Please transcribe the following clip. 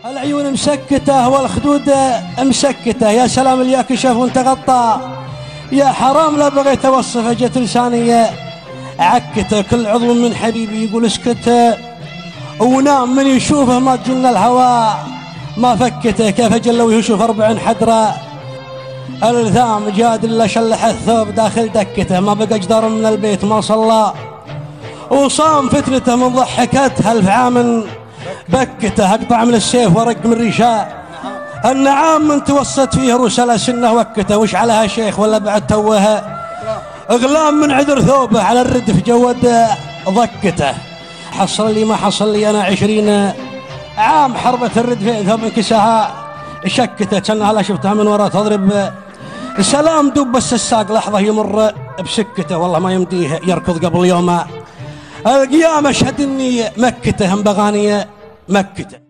العيون مسكته والخدود مسكته، يا سلام اللي كشف وانت غطى، يا حرام لا بغيت اوصفه جت لساني عكته، كل عضو من حبيبي يقول اسكت، ونام من يشوفه ما تجن الهواء ما فكته، كيف اجل ويشوف 40 حدره الثام جاد الا شلح الثوب داخل دكته، ما بقى جدار من البيت ما صلى وصام فتنته من ضحكته 1000 عام بكته، اقطع من السيف ورق من ريشاء النعام من توسط فيه رسل سنه وكته، وش عليها شيخ ولا بعد توها اغلام من عذر ثوبه على الردف جود ضكته، حصل لي ما حصل لي انا 20 عام حربة الردفين ثوب انكساها شكته، كانها لا شفتها من وراء تضرب سلام دوب بس الساق لحظة يمر بسكته، والله ما يمديه يركض قبل يوم القيامة اشهد اني مكته هم بغاني مكته.